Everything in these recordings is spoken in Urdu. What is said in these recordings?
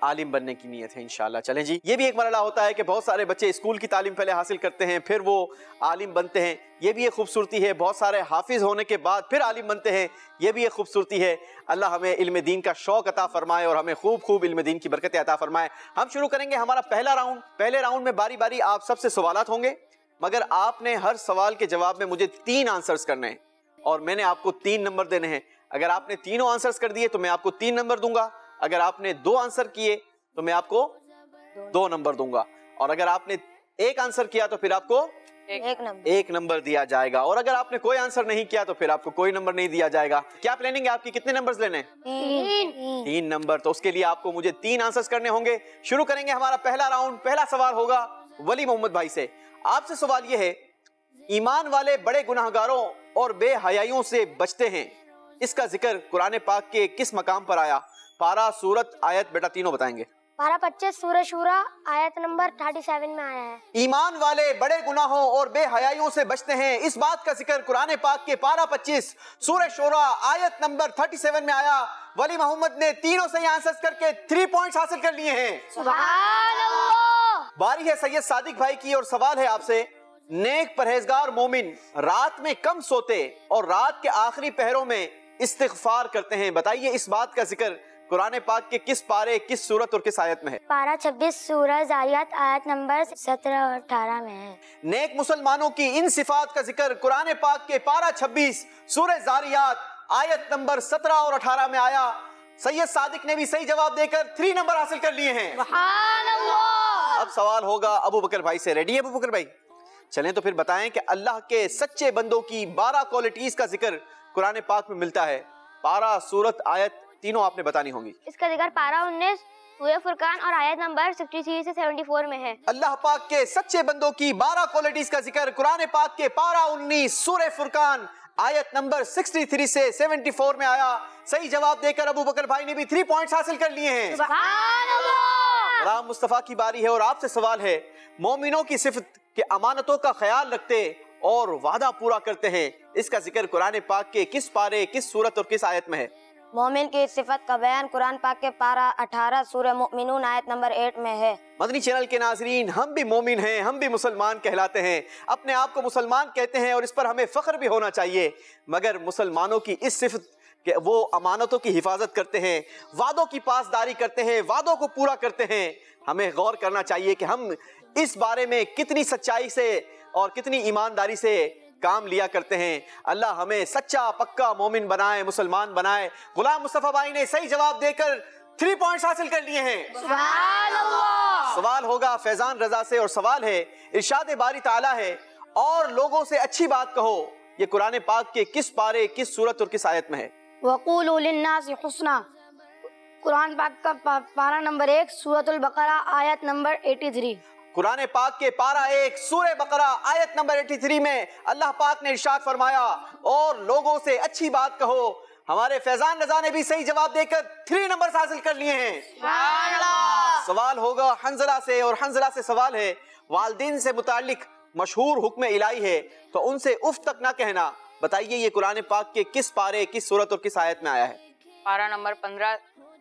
عالم بننے کی نیت ہے انشاءاللہ. چلیں جی, یہ بھی ایک مرحلہ ہوتا ہے کہ بہت سارے بچے اسکول کی تعلیم پہلے حاصل کرتے ہیں پھر وہ عالم بنتے ہیں, یہ بھی ایک خوبصورتی ہے. بہت سارے حافظ ہونے کے بعد پھر عالم بنتے ہیں, یہ بھی ایک خوبصورتی ہے. اللہ ہمیں علم دین کا شوق عطا فرمائے اور ہمیں خوب خوب علم دین کی برکتیں عطا فرمائے. ہم شروع کریں گے ہمارا پہلا راؤنڈ. پہلے راؤنڈ میں باری باری آپ سب سے سوالات ہوں گے, مگر آپ نے ہر سوال کے جواب میں مجھے 3 آنسرز کرنے ہیں اور میں نے آپ کو 3 نمبر دینے ہیں. اگر آپ نے تینوں آنسرز کر دیے تو میں آپ کو 3 نمبر دوں گا. اگر آپ نے 2 آنسر کیے تو میں آپ کو 2 نمبر دوں گا, اور اگر آپ نے 1 آنسر کیا تو پھر آپ کو 1 نمبر دیا جائے گا, اور اگر آپ نے کوئی آنسر نہیں کیا تو پھر آپ کو کوئی نمبر نہیں دیا جائے گا. کیا پلاننگ ہے آپ کی, کتنے نمبرز لینے ہیں؟ 3 نمبر. تو اس کے لیے آپ کو مجھے 3 آنسرز کرنے ہوں گے. شروع کریں گے ہمارا پہلا راؤنڈ. پہلا سوال ہوگا ولی محمد بھائی سے. آپ سے سوال یہ ہے, ایمان والے بڑے گناہگاروں اور بے حیائیوں سے بچتے ہیں, اس کا ذکر قرآن پاک کے کس مقام پر آیا؟ پارہ, سورت, آیت, بیٹا تینوں بتائیں گے. پارہ 25 سورہ شورا آیت نمبر 37 میں آیا ہے. ایمان والے بڑے گناہوں اور بے حیائیوں سے بچتے ہیں, اس بات کا ذکر قرآن پاک کے پارہ 25 سورہ شورا آیت نمبر 37 میں آیا. ولی محمد نے تینوں صحیح آنسرز کر کے 3 پوائنٹس حاصل کر لیے ہیں. سبحان اللہ. باری ہے سید صادق بھائی کی, اور سوال ہے آپ سے, نیک پرہیزگار مومن رات میں کم سوتے اور رات کے آخری پہروں میں استغفار کرتے ہیں, بتائیے اس بات کا ذکر قرآن پاک کے کس پارے, کس سورت اور کس آیت میں ہے؟ پارہ 26 سورہ زاریات آیت نمبر 17 اور 18 میں ہے. نیک مسلمانوں کی ان صفات کا ذکر قرآن پاک کے پارہ 26 سورہ زاریات آیت نمبر 17 اور 18 میں آیا. سید صادق نے بھی صحیح جواب دے کر 3 نمبر حاصل کر لیے ہیں. سبحان اللہ. اب سوال ہوگا ابو بکر بھائی سے. ریڈی ہے ابو بکر بھائی؟ چلیں تو پھر بتائیں کہ اللہ کے سچے بندوں کی 12 کوالٹیز کا ذکر قرآن پاک میں ملتا ہے. پارہ, سورت, آیت تینوں آپ نے بتانی ہوں گی. اس کا ذکر پارہ 19 سورہ فرقان اور آیت نمبر 63 سے 74 میں ہے. اللہ پاک کے سچے بندوں کی 12 کوالٹیز کا ذکر قرآن پاک کے پارہ 19 سورہ فرقان آیت نمبر 63 سے 74 میں آیا. صحیح جواب دے کر ابو بکر بھائی نے بھی 3 پوائنٹس حاصل کر لیے ہیں. سبحان اللہ. غلام مصطفیٰ کی باری ہے اور آپ سے سوال ہے, مومنوں کی صفت کہ امانتوں کا خیال رکھتے اور وعدہ پورا کرتے ہیں, اس کا ذکر قرآن پاک کے کس پارے, کس سورت اور کس آیت میں ہے؟ مومن کی صفت کا بیان قرآن پاک کے پارہ 18 سورہ مؤمنون آیت نمبر 8 میں ہے. مدنی چینل کے ناظرین, ہم بھی مومن ہیں, ہم بھی مسلمان کہلاتے ہیں, اپنے آپ کو مسلمان کہتے ہیں اور اس پر ہمیں فخر بھی ہونا چاہیے, مگر مسلمانوں کی اس صفت کہ وہ امانتوں کی حفاظت کرتے ہیں, وعدوں کی پاسداری کرتے ہیں, وعدوں کو پورا کرتے ہیں, ہمیں غور کرنا چاہیے کہ ہم اس بارے میں کتنی سچائی سے اور کتنی ایمانداری سے کام لیا کرتے ہیں. اللہ ہمیں سچا پکا مومن بنائے, مسلمان بنائے. غلام مصطفیٰ بھائی نے صحیح جواب دے کر 3 پوائنٹس حاصل کر لیے ہیں. سبحان اللہ. سوال ہوگا فیضان رضا سے, اور سوال ہے, ارشاد باری تعالیٰ ہے, اور لوگوں سے اچھی بات کہو, یہ قرآن پاک کے کس پارے, کس سورت اور کس آیت میں ہے؟ وقولوا للناس حسنا, قرآن پاک کا پارہ نمبر 1 سورۃ البقرہ آیت نمبر 83. قرآن پاک کے پارہ 1 سورہ بقرہ آیت نمبر 83 میں اللہ پاک نے ارشاد فرمایا, اور لوگوں سے اچھی بات کہو. ہمارے فیضان رضا نے بھی صحیح جواب دے کر 3 نمبر حاصل کر لیے ہیں. سبحان اللہ. سوال ہوگا حنزلہ سے, اور حنزلہ سے سوال ہے, والدین سے متعلق مشہور حکم الہی ہے تو ان سے اف تک نہ کہنا, بتائیے یہ قرآن پاک کے کس پارے, کس سورت اور کس آیت میں آیا ہے؟ پارہ نمبر 15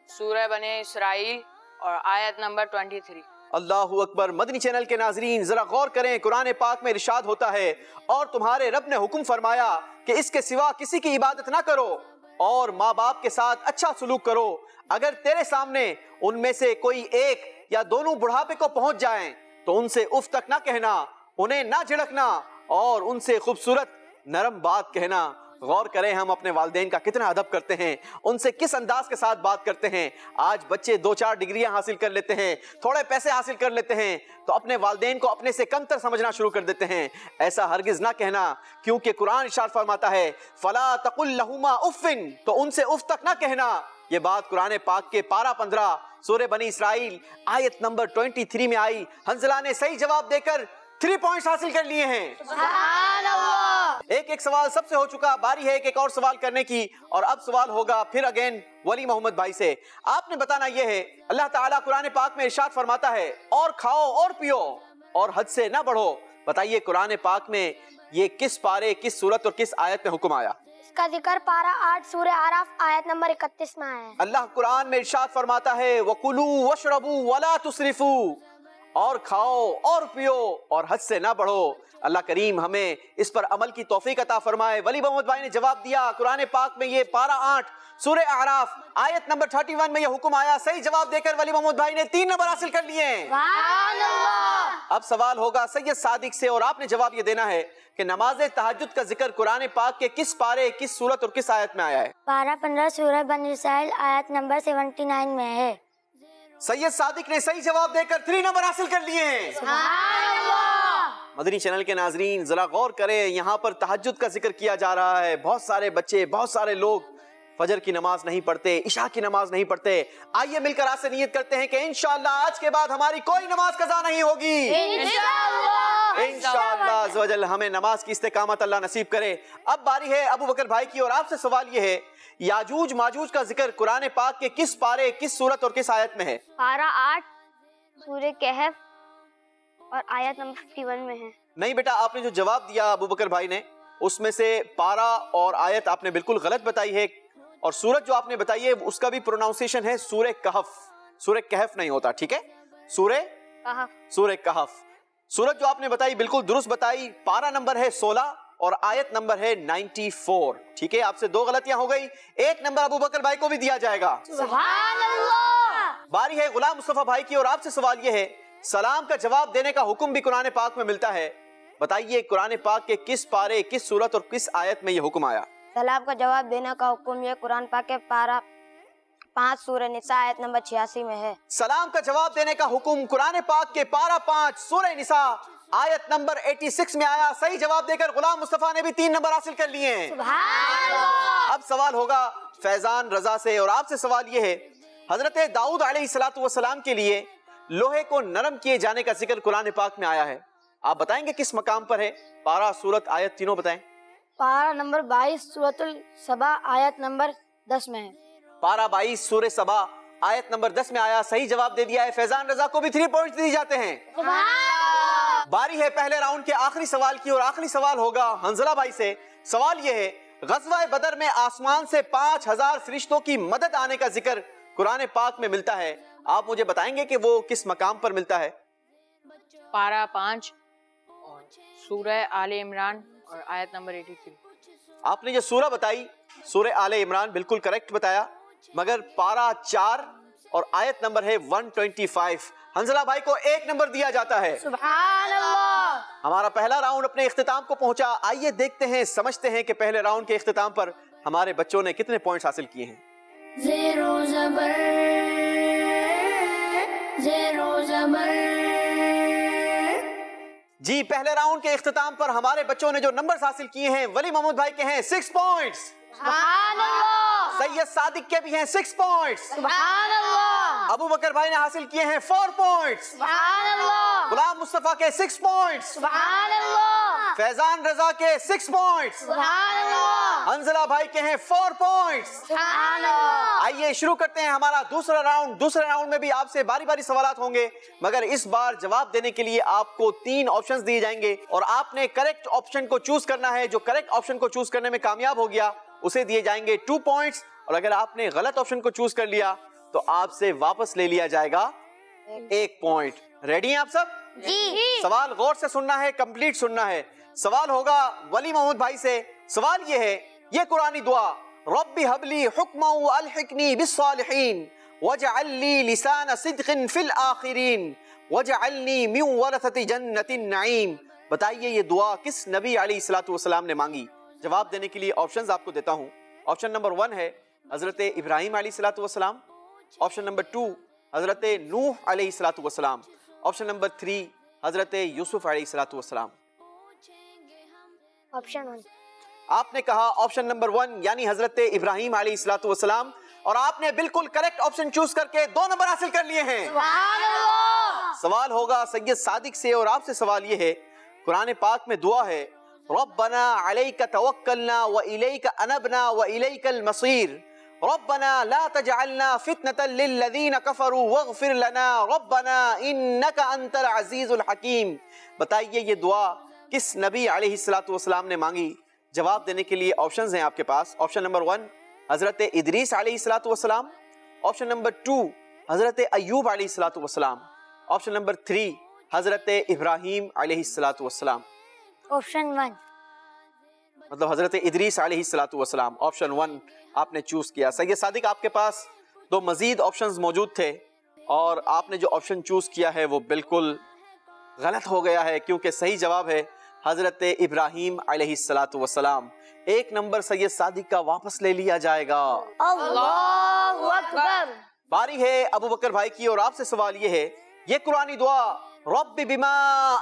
سورہ بنی اسرائیل اور آیت نمبر 23. اللہ اکبر. مدنی چینل کے ناظرین ذرا غور کریں, قرآن پاک میں ارشاد ہوتا ہے, اور تمہارے رب نے حکم فرمایا کہ اس کے سوا کسی کی عبادت نہ کرو, اور ماں باپ کے ساتھ اچھا سلوک کرو. اگر تیرے سامنے ان میں سے کوئی ایک یا دونوں بڑھاپے کو پہنچ جائیں تو ان سے اف تک نہ کہنا, انہیں نہ جھڑکنا, اور ان سے خوبصورت نرم بات کہنا. غور کریں ہم اپنے والدین کا کتنا ادب کرتے ہیں, ان سے کس انداز کے ساتھ بات کرتے ہیں. آج بچے 2-4 ڈگریاں حاصل کر لیتے ہیں, تھوڑے پیسے حاصل کر لیتے ہیں, تو اپنے والدین کو اپنے سے کمتر سمجھنا شروع کر دیتے ہیں. ایسا ہرگز نہ کہنا, کیونکہ قرآن ارشاد فرماتا ہے فلا تقل لہما اف, تو ان سے اف تک نہ کہنا. یہ بات قرآن پاک کے پارہ 15 سورہ بنی اسرائیل آیت نمبر 23 میں آئی. حنزلہ نے صحیح جواب دے کر 3 پوائنٹس حاصل کر لیے ہیں. سبحان اللہ. ایک سوال سب سے ہو چکا, باری ہے ایک اور سوال کرنے کی, اور اب سوال ہوگا پھر اگین ولی محمد بھائی سے. آپ نے بتانا یہ ہے, اللہ تعالیٰ قرآن پاک میں ارشاد فرماتا ہے, اور کھاؤ اور پیو اور حد سے نہ بڑھو. بتائیے قرآن پاک میں یہ کس پارے, کس سورت اور کس آیت میں حکم آیا؟ اس کا ذکر پارہ 8 سورہ اعراف آیت نمبر 31 میں آیا ہے۔ اللہ قرآن میں ارشاد فرماتا ہے وَكُلُوا وَاشْرَبُوا وَلَا تُسْرِفُوا، اور کھاؤ اور پیو اور حد سے نہ بڑھو۔ اللہ کریم ہمیں اس پر عمل کی توفیق عطا فرمائے۔ ولی محمد بھائی نے جواب دیا، قرآن پاک میں یہ پارہ 8 سورہ اعراف آیت نمبر 31 میں یہ حکم آیا۔ صحیح جواب دے کر ولی محمد بھائی نے 3 نمبر حاصل کر لیے ہیں۔ اب سوال ہوگا سید صادق سے، اور آپ نے جواب یہ دینا ہے کہ نماز تہجد کا ذکر قرآن پاک کے کس پارے، کس سورت اور کس آیت میں آیا ہے؟ پارہ 15 سورہ بنی اسرائیل آیت نمبر 79 میں ہے۔ سید صادق نے صحیح جواب دے کر 3 نمبر حاصل کر لیے ہیں۔ مدنی چینل کے ناظرین ذرا غور کریں، یہاں پر تہجد کا ذکر کیا جا رہا ہے۔ بہت سارے بچے، بہت سارے لوگ فجر کی نماز نہیں پڑھتے، عشاء کی نماز نہیں پڑھتے۔ آئیے مل کر آج سے نیت کرتے ہیں کہ انشاءاللہ آج کے بعد ہماری کوئی نماز قضا نہیں ہوگی۔ انشاءاللہ عز و جل ہمیں نماز کی استقامت اللہ نصیب کرے۔ اب باری ہے ابو بکر بھائی کی، اور آپ سے سوال یہ ہے یاجوج ماجوج کا ذکر قرآن پاک کے کس پارے، کس سورت اور کس آیت میں ہے؟ پارہ 8 سورہ کہف اور آیت نمبر 51 میں ہے۔ نہیں بیٹا، آپ نے جو جواب دیا ابو بکر بھائی نے اس میں سے پارہ اور آیت آپ نے بالکل غلط بتائی ہے، اور سورت جو آپ نے بتائی ہے اس کا بھی پروناؤنسیشن ہے سورہ کہف۔ سورہ کہف نہیں ہوتا، ٹھیک ہے، سورہ کہف۔ سورت جو آپ نے بتائی بالکل درست بتائی۔ پارہ نمبر ہے 16 اور آیت نمبر ہے 94، ٹھیک ہے، آپ سے 2 غلطیاں ہو گئی، 1 نمبر ابو بکر بھائی کو بھی دیا جائے گا۔ سبحان اللہ۔ باری ہے غلام مصطفیٰ بھائی کی، اور آپ سے سوال یہ ہے سلام کا جواب دینے کا حکم بھی قرآن پاک میں ملتا ہے، بتائیے قرآن پاک کے کس پارے، کس سورت اور کس آیت میں یہ حکم آیا؟ سلام کا جواب دینے کا حکم یہ قرآن پاک کے پارہ 5 سورہ نساء آیت نمبر 86 میں ہے۔ سلام کا جواب دینے کا حکم قرآن پاک کے پارہ 5 سورہ نساء آیت نمبر 86 میں آیا۔ صحیح جواب دے کر غلام مصطفیٰ نے بھی 3 نمبر حاصل کر لیے ہیں۔ سبحان اللہ۔ اب سوال ہوگا فیضان رضا سے، اور آپ سے سوال یہ ہے حضرت داؤد علیہ السلام کے لیے لوہے کو نرم کیے جانے کا ذکر قرآن پاک میں آیا ہے، آپ بتائیں گے کس مقام پر ہے؟ پارہ، سورت، آیت تینوں بتائیں۔ پارہ نمبر 22 سورۃ السبا آیت نمبر 10 میں ہے۔ پارہ 22 سورہ سبا آیت نمبر 10 میں آیا۔ صحیح جواب دے دیا ہے، فیضان رضا کو بھی 3 پوائنٹس دی جاتے ہیں۔ باری ہے پہلے راؤنڈ کے آخری سوال کی، اور آخری سوال ہوگا حنظلہ بھائی سے۔ سوال یہ ہے غزوہ بدر میں آسمان سے 5000 فرشتوں کی مدد آنے کا ذکر قرآن پاک میں ملتا ہے، آپ مجھے بتائیں گے کہ وہ کس مقام پر ملتا ہے؟ پارہ 5 اور سورہ آل عمران اور آیت نمبر 83۔ آپ نے جو سورہ بتائی سورہ آل عمران بالکل کریکٹ بتایا، مگر پارہ 4 اور آیت نمبر ہے 125۔ حنظلہ بھائی کو 1 نمبر دیا جاتا ہے۔ سبحان اللہ۔ ہمارا پہلا راؤنڈ اپنے اختتام کو پہنچا۔ آئیے دیکھتے ہیں، سمجھتے ہیں کہ پہلے راؤنڈ کے اختتام پر ہمارے بچوں نے کتنے پوائنٹس حاصل کیے ہیں۔ زیرو زبر جی پہلے راؤنڈ کے اختتام پر ہمارے بچوں نے جو نمبرز حاصل کیے ہیں، ولی محمود بھائی کے ہیں 6 پوائنٹس، سبحان اللہ۔ سید صادق کے بھی ہیں 6 پوائنٹس، سبحان اللہ۔ ابو بکر بھائی نے حاصل کیے ہیں 4 پوائنٹس، سبحان اللہ۔ غلام مصطفیٰ کے 6 پوائنٹس، سبحان اللہ۔ فیضان رضا کے 6 پوائنٹس، سبحان اللہ۔ حنظلہ بھائی کے ہیں 4 پوائنٹس۔ سبحان اللہ۔ آئیے شروع کرتے ہیں ہمارا دوسرا راؤنڈ۔ دوسرے راؤنڈ میں بھی آپ سے باری باری سوالات ہوں گے، مگر اس بار جواب دینے کے لیے آپ کو 3 آپشنز دیے جائیں گے، اور آپ نے کریکٹ آپشن کو چوز کرنا ہے۔ جو کریکٹ آپشن کو چوز کرنے میں کامیاب ہو گیا اسے دیے جائیں گے 2 پوائنٹس، اور اگر آپ نے غلط آپشن کو چوز کر لیا تو آپ سے واپس لے لیا جائے گا 1 پوائنٹ۔ ریڈی ہیں آپ سب؟ جی۔ سوال غور سے سننا ہے، کمپلیٹ سننا ہے۔ سوال ہوگا ولی محمود بھائی سے۔ سوال یہ ہے، یہ قرآنی دعا رب هب لي حكما والحقني بالصالحين واجعل لي لسان صدق في الآخرين واجعلني من ورثة جنة النعيم، بتائیے یہ دعا کس نبی علیہ الصلوۃ والسلام نے مانگی؟ جواب دینے کے لیے آپشنز آپ کو دیتا ہوں۔ آپشن نمبر 1 ہے حضرت ابراہیم علیہ الصلوۃ والسلام، آپشن نمبر 2 حضرت نوح علیہ الصلوۃ والسلام، آپشن نمبر 3 حضرت یوسف علیہ الصلوۃ والسلام۔ آپشن 1۔ آپ نے کہا آپشن نمبر 1 یعنی حضرت ابراہیم علیہ الصلوۃ والسلام، اور آپ نے بالکل کریکٹ آپشن چوز کر کے 2 نمبر حاصل کر لیے ہیں۔ سبحان اللہ۔ سوال ہوگا سید صادق سے، اور آپ سے سوال یہ ہے، قرآن پاک میں دعا ہے ربنا علیک توکلنا والیک انبنا والیک المصیر، ربنا لا تجعلنا فتنة للذین کفروا واغفر لنا ربنا انک انت العزیز الحکیم، بتائیے یہ دعا کس نبی علیہ الصلوۃ والسلام نے مانگی؟ جواب دینے کے لیے آپشنز ہیں آپ کے پاس. آپشن نمبر 1 حضرت ادریس علیہ الصلوۃ والسلام. آپشن نمبر 2 حضرت ایوب علیہ الصلوۃ والسلام. آپشن نمبر 3 حضرت ابراہیم علیہ الصلوۃ والسلام. آپشن 1. مطلب حضرت ادریس علیہ الصلوۃ والسلام. آپشن 1 آپ نے چوز کیا. سید صادق آپ کے پاس 2 مزید آپشنز موجود تھے اور آپ نے جو آپشن چوز کیا ہے وہ بالکل غلط ہو گیا ہے, کیونکہ صحیح جواب ہے حضرت ابراہیم علیہ الصلوۃ والسلام. 1 نمبر سید صادق کا واپس لے لیا جائے گا. اللہ اکبر. باری ہے ابو بکر بھائی کی اور آپ سے سوال یہ ہے, یہ قرآنی دعا رب بما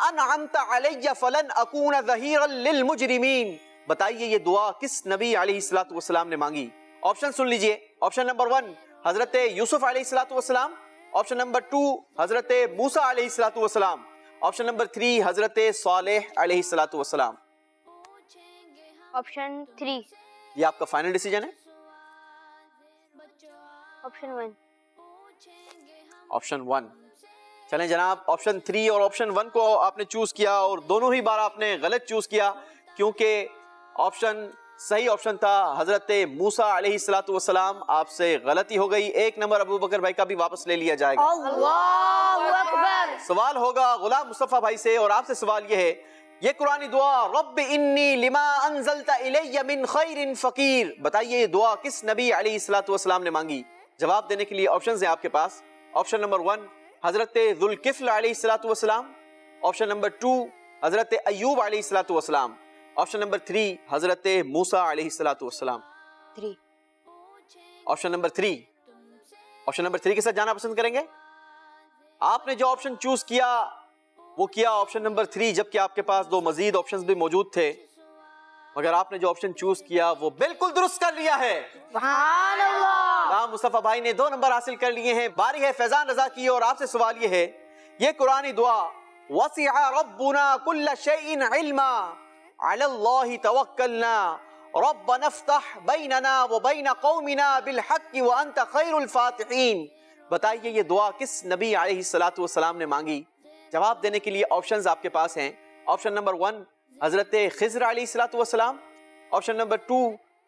انعمت علی فلن اکون ظہیرا للمجرمین, بتائیے یہ دعا کس نبی علیہ الصلوۃ والسلام نے مانگی؟ آپشن سن لیجئے. آپشن نمبر 1 حضرت یوسف علیہ الصلوۃ والسلام. آپشن نمبر 2 حضرت موسیٰ علیہ الصلوۃ والسلام. آپشن نمبر 3 حضرت صالح علیہ الصلوۃ والسلام. آپشن 3. یہ آپ کا فائنل ڈیسیجن ہے؟ آپشن 1. آپشن 1. چلیں جناب, آپشن 3 اور آپشن 1 کو آپ نے چوز کیا اور دونوں ہی بار آپ نے غلط چوز کیا, کیونکہ آپشن صحیح آپشن تھا حضرت موسیٰ علیہ الصلوۃ والسلام. آپ سے غلطی ہو گئی. 1 نمبر ابو بکر بھائی کا بھی واپس لے لیا جائے گا. اللہ اکبر. سوال ہوگا غلام مصطفیٰ بھائی سے اور آپ سے سوال یہ ہے, یہ قرآنی دعا رب انی لما انزلت الی من خیر فقیر, بتائیے یہ دعا کس نبی علیہ الصلوۃ والسلام نے مانگی؟ جواب دینے کے لیے آپشنز ہیں آپ کے پاس. آپشن نمبر 1 حضرت ذوالکفل علیہ الصلوۃ والسلام. آپشن نمبر 2 حضرت ایوب علیہ الصلوۃ والسلام. آپشن نمبر 3 حضرت موسیٰ علیہ الصلوۃ والسلام. 3. Option number 3. آپشن نمبر 3 کے ساتھ جانا پسند کریں گے؟ آپ نے جو آپشن چوز کیا وہ کیا آپشن نمبر 3, جبکہ آپ کے پاس 2 مزید آپشنز بھی موجود تھے, مگر آپ نے جو آپشن چوز کیا وہ بالکل درست کر لیا ہے. سبحان اللہ. غلام مصطفیٰ بھائی نے 2 نمبر حاصل کر لیے ہیں. باری ہے فیضان رضا کی اور آپ سے سوال یہ ہے, یہ قرآنی دعا وسع ربنا كل شيء علما على الله توکلنا ربنا افتح بیننا وبین قومنا بالحق وانت خیر الفاتحین, بتائیے یہ دعا کس نبی علیہ الصلوۃ والسلام نے مانگی؟ جواب دینے کے لیے آپشنز آپ کے پاس ہیں. آپشن نمبر 1 حضرت خضر علیہ الصلوۃ والسلام. آپشن نمبر 2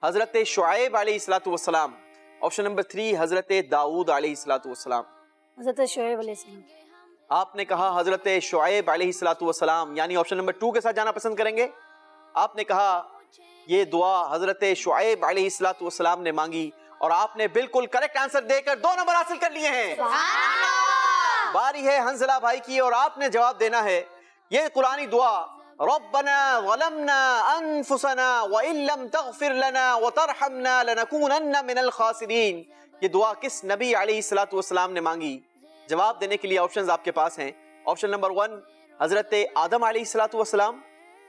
حضرت شعیب علیہ الصلوۃ والسلام. آپشن نمبر 3 حضرت داؤد علیہ الصلوۃ والسلام. حضرت شعیب علیہ السلام. آپ نے کہا حضرت شعیب علیہ الصلوۃ والسلام, یعنی آپشن نمبر 2 کے ساتھ جانا پسند کریں گے؟ آپ نے کہا یہ دعا حضرت شعیب علیہ الصلوۃ والسلام نے مانگی اور آپ نے بالکل کریکٹ آنسر دے کر 2 نمبر حاصل کر لیے ہیں. باری ہے حنزلہ بھائی کی اور آپ نے جواب دینا ہے, یہ قرآنی دعا ربنا ظلمنا انفسنا وان لم تغفر لنا وترحمنا لنكونن من الخاسرین, یہ دعا کس نبی علیہ الصلوۃ والسلام نے مانگی؟ جواب دینے کے لیے آپشنز آپ کے پاس ہیں. آپشن نمبر 1 حضرت آدم علیہ الصلوۃ والسلام.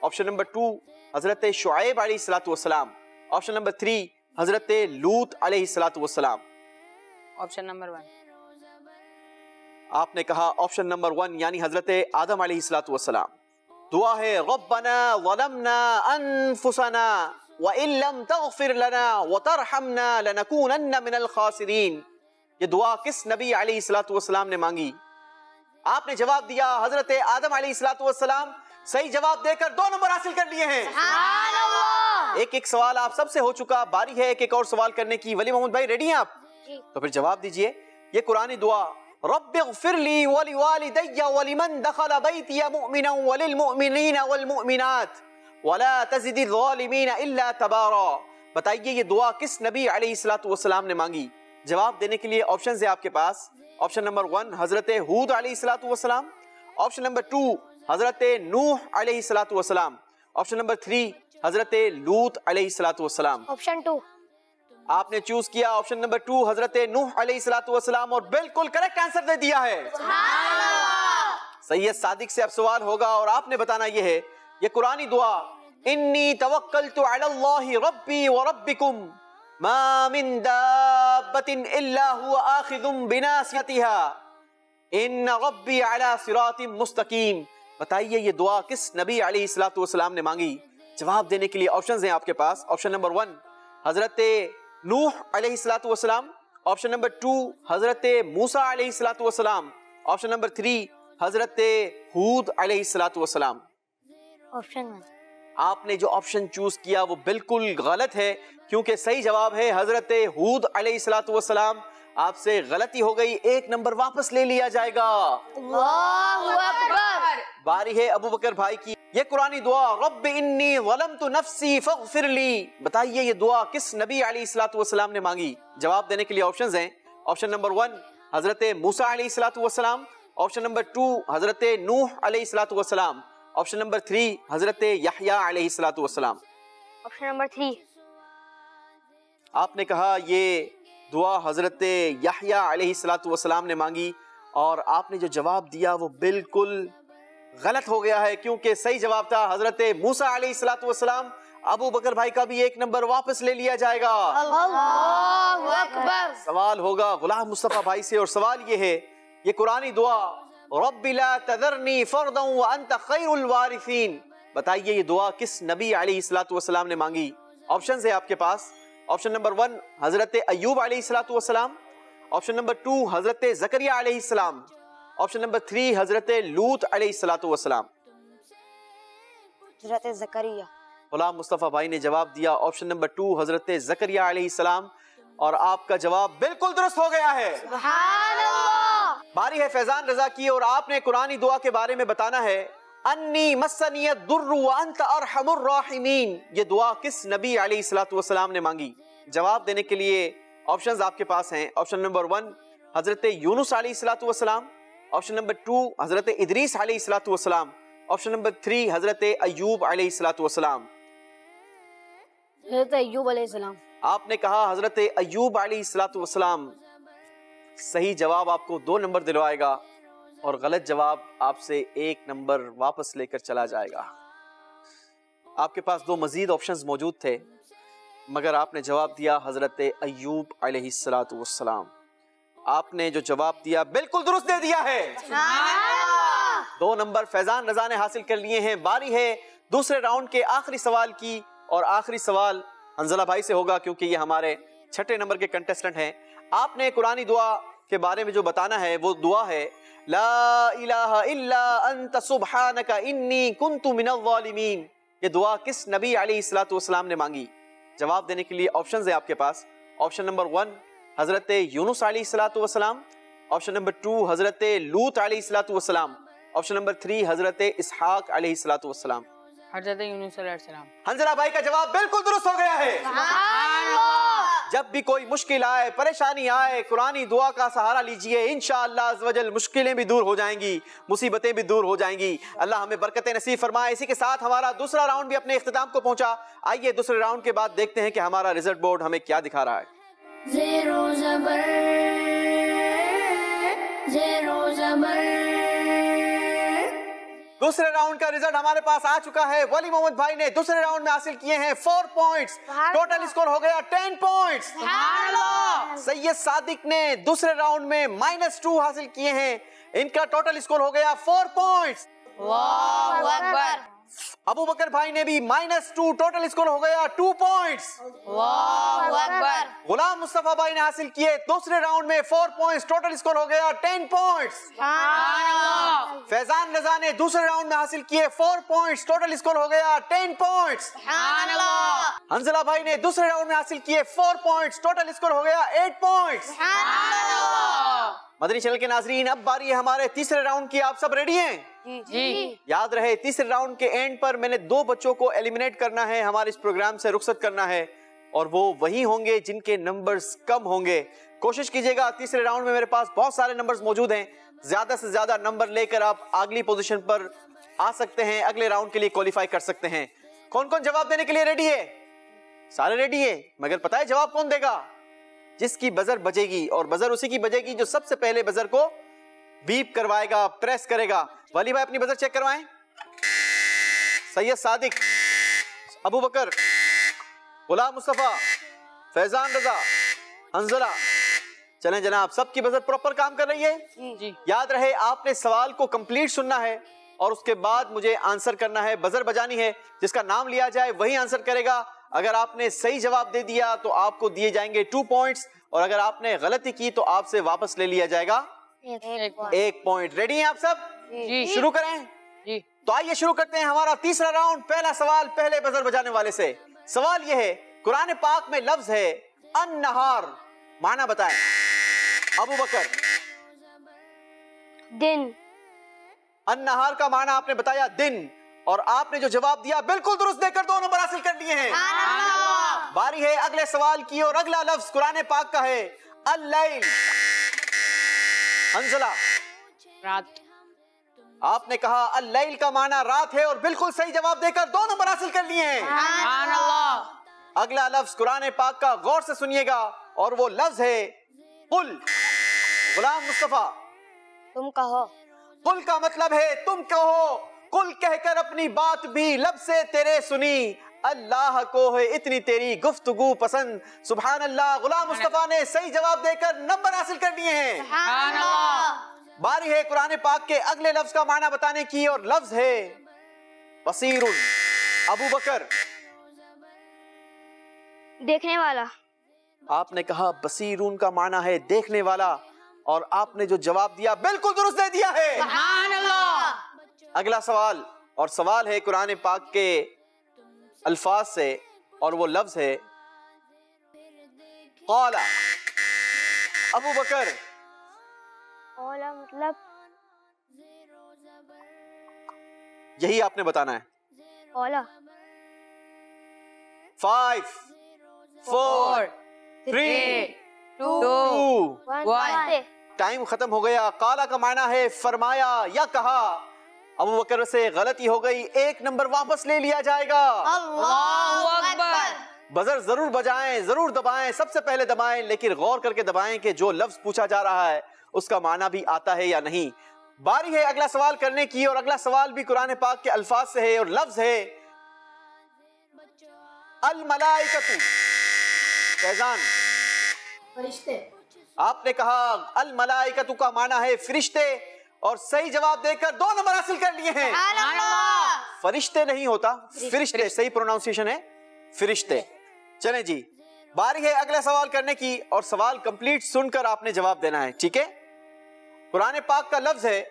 آپشن نمبر 2 حضرت شعیب علیہ الصلوۃ والسلام. آپشن نمبر 3 حضرت لوط علیہ الصلوۃ والسلام. Option number 1. آپ نے کہا آپشن نمبر 1 یعنی حضرت آدم علیہ الصلوۃ والسلام. دعا ہے ربنا ظلمنا انفسنا وان لم تغفر لنا وترحمنا لنكونن من الخاسرین, یہ دعا کس نبی علیہ الصلوۃ والسلام نے مانگی؟ آپ نے جواب دیا حضرت آدم علیہ الصلوۃ والسلام. صحیح جواب دے کر 2 نمبر حاصل کر لیے ہیں. سبحان اللہ. ایک سوال آپ سب سے ہو چکا, باری ہے ایک اور سوال کرنے کی. ولی محمد بھائی ریڈی ہیں آپ؟ تو پھر جواب دیجئے. یہ قرآنی دعا رب اغفر لی ولوالدی ولمن دخل بیتی مؤمنا وللمؤمنین والمؤمنات ولا تزد الظالمین الا تبارا, بتائیے یہ دعا کس نبی علیہ الصلوۃ والسلام نے مانگی؟ جواب دینے کے لیے آپشنز ہیں آپ کے پاس. آپشن نمبر 1 حضرت ہود علیہ الصلوۃ والسلام. آپشن نمبر 2 حضرت نوح علیہ الصلوۃ والسلام. آپشن نمبر 3 حضرت لوط علیہ الصلوۃ والسلام. آپشن 2. آپ نے چوز کیا آپشن نمبر 2 حضرت نوح علیہ الصلوۃ والسلام اور بالکل کریکٹ آنسر دے دیا ہے. سید صادق سے اب سوال ہوگا اور آپ نے بتانا یہ ہے, یہ قرآنی دعا انی توکلت علی اللہ ربی وربکم ما من دابۃ الا هو آخذ بناصیتها ان ربی علی صراط مستقیم, بتائیے یہ دعا کس نبی علیہ الصلوۃ والسلام نے مانگی؟ جواب دینے کے لیے آپشنز ہیں آپ کے پاس. آپشن نمبر 1 حضرت نوح علیہ الصلوۃ والسلام. آپشن نمبر 2 حضرت موسیٰ علیہ الصلوۃ والسلام. آپشن نمبر 3 حضرت ہود علیہ الصلوۃ والسلام. آپشن 1. آپ نے جو آپشن چوز کیا وہ بالکل غلط ہے، کیونکہ صحیح جواب ہے حضرت ہود علیہ الصلوۃ والسلام۔ آپ سے غلطی ہو گئی، 1 نمبر واپس لے لیا جائے گا۔ اللہ اکبر۔ باری ہے ابو بکر بھائی کی، یہ قرآنی دعا رب انی ظلمت نفسی فاغفر لی، بتائیے یہ دعا کس نبی علیہ الصلوۃ والسلام نے مانگی؟ جواب دینے کے لیے آپشنز ہیں۔ آپشن نمبر 1 حضرت موسیٰ علیہ الصلوۃ والسلام، آپشن نمبر 2 حضرت نوح علیہ الصلوۃ والسلام، آپشن نمبر 3 حضرت یحییٰ علیہ الصلوۃ والسلام۔ Option number 3۔ آپ نے کہا یہ دعا حضرت یحییٰ علیہ الصلوۃ والسلام نے مانگی، اور آپ نے جو جواب دیا وہ بالکل غلط ہو گیا ہے، کیونکہ صحیح جواب تھا حضرت موسیٰ علیہ الصلوۃ والسلام۔ ابو بکر بھائی کا بھی 1 نمبر واپس لے لیا جائے گا۔ اللہ اکبر۔ سوال ہوگا غلام مصطفیٰ بھائی سے، اور سوال یہ ہے، یہ قرآنی دعا رب لا تذرنی فردا وانت خیر الوارثین، بتائیے یہ دعا کس نبی علیہ الصلوۃ والسلام نے مانگی؟ آپشنز ہے آپ کے پاس۔ آپشن نمبر 1 حضرت ایوب علیہ الصلوۃ والسلام، آپشن نمبر 2 حضرت زکریا علیہ السلام، آپشن نمبر 3 حضرت لوط علیہ الصلوۃ والسلام۔ حضرت زکریا۔ غلام مصطفیٰ بھائی نے جواب دیا آپشن نمبر 2 حضرت زکریا علیہ السلام، اور آپ کا جواب بالکل درست ہو گیا ہے۔ سبحان اللہ۔ باری ہے فیضان رضا کی، اور آپ نے قرآنی دعا کے بارے میں بتانا ہے۔ انی مسنی الضر وانت ارحم الراحمین، یہ دعا کس نبی علیہ الصلوۃ والسلام نے مانگی؟ جواب دینے کے لیے آپشنز آپ کے پاس ہیں۔ آپشن نمبر 1 حضرت یونس علیہ الصلوۃ والسلام، آپشن نمبر 2 حضرت ادریس علیہ الصلوۃ والسلام، آپشن نمبر 3 حضرت ایوب علیہ الصلوۃ والسلام۔ حضرت ایوب علیہ السلام۔ آپ نے کہا حضرت ایوب علیہ الصلوۃ والسلام، صحیح جواب آپ کو 2 نمبر دلوائے گا، اور غلط جواب آپ سے 1 نمبر واپس لے کر چلا جائے گا۔ آپ کے پاس 2 مزید آپشنز موجود تھے، مگر آپ نے جواب دیا حضرت ایوب علیہ الصلوۃ والسلام۔ آپ نے جو جواب دیا بالکل درست دے دیا ہے۔ 2 نمبر فیضان رضا نے حاصل کر لیے ہیں۔ باری ہے دوسرے راؤنڈ کے آخری سوال کی، اور آخری سوال حنزلہ بھائی سے ہوگا، کیونکہ یہ ہمارے 6 نمبر کے کنٹیسٹنٹ ہیں۔ آپ نے قرآنی دعا کے بارے میں جو بتانا ہے وہ دعا ہے لا الہ الا انت سبحانک انی کنت من الظالمین، یہ دعا کس نبی علیہ الصلوۃ والسلام نے مانگی؟ جواب دینے کے لیے آپشنز ہیں آپ کے پاس۔ آپشن نمبر 1 حضرت یونس علیہ الصلوۃ والسلام، آپشن نمبر 2 حضرت لوط علیہ الصلوۃ والسلام، آپشن نمبر 3 حضرت اسحاق علیہ الصلوۃ والسلام۔ حضرت یونس علیہ السلام۔ حنزلہ بھائی کا جواب بالکل درست ہو گیا ہے۔ جب بھی کوئی مشکل آئے، پریشانی آئے، قرآنی دعا کا سہارا لیجئے، انشاءاللہ عز و جل مشکلیں بھی دور ہو جائیں گی، مصیبتیں بھی دور ہو جائیں گی۔ اللہ ہمیں برکتیں نصیب فرمائے۔ اسی کے ساتھ ہمارا دوسرا راؤنڈ بھی اپنے اختتام کو پہنچا۔ آئیے دوسرے راؤنڈ کے بعد دیکھتے ہیں کہ ہمارا ریزلٹ بورڈ ہمیں کیا دکھا رہا ہے۔ زیرو زبر زیرو زبر۔ دوسرے راؤنڈ کا رزلٹ ہمارے پاس آ چکا ہے۔ ولی محمد بھائی نے دوسرے راؤنڈ میں حاصل کیے ہیں 4 پوائنٹس، ٹوٹل اسکور ہو گیا 10 پوائنٹس۔ سید صادق نے دوسرے راؤنڈ میں -2 حاصل کیے ہیں، ان کا ٹوٹل اسکور ہو گیا 4 پوائنٹس۔ اللہ اکبر۔ ابو بکر بھائی نے بھی -2، ٹوٹل اسکور ہو گیا 2 پوائنٹس۔ اللہ اکبر۔ غلام مصطفیٰ بھائی نے حاصل کیے دوسرے راؤنڈ میں 4 پوائنٹس، ٹوٹل اسکور ہو گیا 10 پوائنٹس۔ فیضان رضا نے دوسرے راؤنڈ میں حاصل کیے 4 پوائنٹس، ٹوٹل اسکور ہو گیا 10 پوائنٹس۔ حنزلہ بھائی نے دوسرے راؤنڈ میں حاصل کیے 4 پوائنٹس، ٹوٹل اسکور ہو گیا 8 پوائنٹس۔ مدنی چینل کے ناظرین، اب باری ہے ہمارے تیسرے راؤنڈ کی۔ آپ سب ریڈی ہیں؟ جی۔ یاد رہے تیسرے راؤنڈ کے اینڈ پر میں نے 2 بچوں کو ایلیمنیٹ کرنا ہے، ہمارے اس پروگرام سے رخصت کرنا ہے، اور وہ وہی ہوں گے جن کے نمبرز کم ہوں گے۔ کوشش کیجئے گا، تیسرے راؤنڈ میں میرے پاس بہت سارے نمبرز موجود ہیں، زیادہ سے زیادہ نمبر لے کر آپ اگلی پوزیشن پر آ سکتے ہیں، اگلے راؤنڈ کے لیے کوالیفائی کر سکتے ہیں۔ کون کون جواب دینے کے لیے ریڈی ہے؟ سارے ریڈی ہیں، مگر پتہ ہے جواب کون دے گا؟ جس کی بزر بجے گی، اور بزر اسی کی بجے گی جو سب سے پہلے بزر کو بیپ کروائے گا، پریس کرے گا۔ ولی بھائی اپنی بزر چیک کروائیں۔ سید صادق، ابو بکر، غلام مصطفیٰ، فیضان رضا، حنزلہ، چلیں جناب، سب کی بزر پراپر کام کر رہی ہے؟ جی۔ یاد رہے آپ نے سوال کو کمپلیٹ سننا ہے، اور اس کے بعد مجھے آنسر کرنا ہے، بزر بجانی ہے، جس کا نام لیا جائے وہی آنسر کرے گا۔ اگر آپ نے صحیح جواب دے دیا تو آپ کو دیے جائیں گے 2 پوائنٹس، اور اگر آپ نے غلطی کی تو آپ سے واپس لے لیا جائے گا 1 پوائنٹ۔ ریڈی ہیں آپ سب؟ جی۔ شروع کریں۔ جی۔ تو آئیے شروع کرتے ہیں ہمارا تیسرا راؤنڈ. پہلا سوال پہلے بزر بجانے والے سے. سوال یہ ہے قرآن پاک میں لفظ ہے النہار, معنی بتائیں. ابو بکر. دن. النہار کا معنی آپ نے بتایا دن, اور آپ نے جو جواب دیا بالکل درست دے کر 2 نمبر حاصل کر لیے ہیں. باری ہے اگلے سوال کی, اور اگلا لفظ قرآن پاک کا ہے اللیل. حنزلہ. رات. آپ نے کہا اللیل کا معنی رات ہے, اور بالکل صحیح جواب دے کر 2 نمبر حاصل کر لیے ہیں. سبحان اللہ. اگلا لفظ قرآن پاک کا غور سے سنیے گا, اور وہ لفظ ہے قل. غلام مصطفیٰ. تم کہو. قل کا مطلب ہے تم کہو. قل کہہ کر اپنی بات بھی لب سے تیرے سنی, اللہ کو ہے اتنی تیری گفتگو پسند. سبحان اللہ. غلام مصطفیٰ نے صحیح جواب دے کر نمبر حاصل کر لیے ہیں. سبحان اللہ. باری ہے قرآن پاک کے اگلے لفظ کا معنی بتانے کی, اور لفظ ہے بصیر. ابو بکر. دیکھنے والا. آپ نے کہا بصیرون کا معنی ہے دیکھنے والا, اور آپ نے جو جواب دیا بالکل درست دے دیا ہے. سبحان اللہ. اگلا سوال, اور سوال ہے قرآن پاک کے الفاظ سے, اور وہ لفظ ہے قال. ابو بکر. اولا مطلب یہی آپ نے بتانا ہے. اولا. 5 4 3 2 1. ٹائم ختم ہو گیا. قالا کا معنی ہے فرمایا یا کہا. ابو بکر سے غلطی ہو گئی, 1 نمبر واپس لے لیا جائے گا. اللہ اکبر. بزر ضرور بجائیں, ضرور دبائیں, سب سے پہلے دبائیں, لیکن غور کر کے دبائیں کہ جو لفظ پوچھا جا رہا ہے اس کا معنی بھی آتا ہے یا نہیں. باری ہے اگلا سوال کرنے کی, اور اگلا سوال بھی قرآن پاک کے الفاظ سے ہے, اور لفظ ہے الملائکۃ. فیضان. فرشتے. آپ نے کہا الملائکۃ کا معنی ہے فرشتے, اور صحیح جواب دے کر 2 نمبر حاصل کر لیے ہیں. فرشتے نہیں ہوتا, فرشتے صحیح پروناؤنسیشن ہے, فرشتے. چلیں جی, باری ہے اگلا سوال کرنے کی, اور سوال کمپلیٹ سن کر آپ نے جواب دینا ہے. ٹھیک ہے. قرآن پاک کا لفظ ہے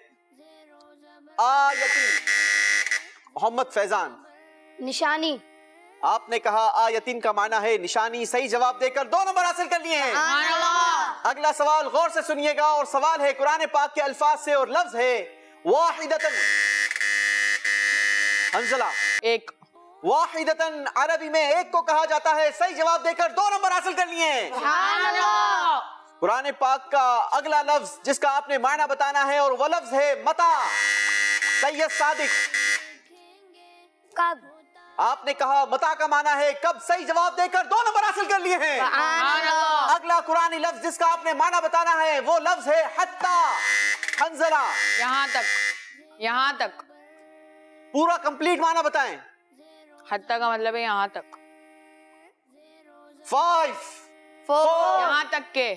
آیتین. محمد فیضان. نشانی. آپ نے کہا آیتین کا معنی ہے نشانی, صحیح جواب دے کر 2 نمبر حاصل کر لیے ہیں. اگلا سوال غور سے سنیے گا, اور سوال ہے قرآن پاک کے الفاظ سے, اور لفظ ہے واحدتن. حنزلہ. 1. واحدتن عربی میں 1 کو کہا جاتا ہے, صحیح جواب دے کر 2 نمبر حاصل کر لیے ہیں. قرآن پاک کا اگلا لفظ جس کا آپ نے معنی بتانا ہے, اور وہ لفظ ہے متا. سید صادق. کب. آپ نے کہا متا کا معنی ہے کب, صحیح جواب دے کر 2 نمبر حاصل کر لیے ہیں. اگلا قرآنی لفظ جس کا آپ نے معنی بتانا ہے وہ لفظ ہے حتی. حنزلہ. یہاں تک. یہاں تک. پورا کمپلیٹ معنی بتائیں. حتی کا مطلب ہے یہاں تک. 5 یہاں تک کے.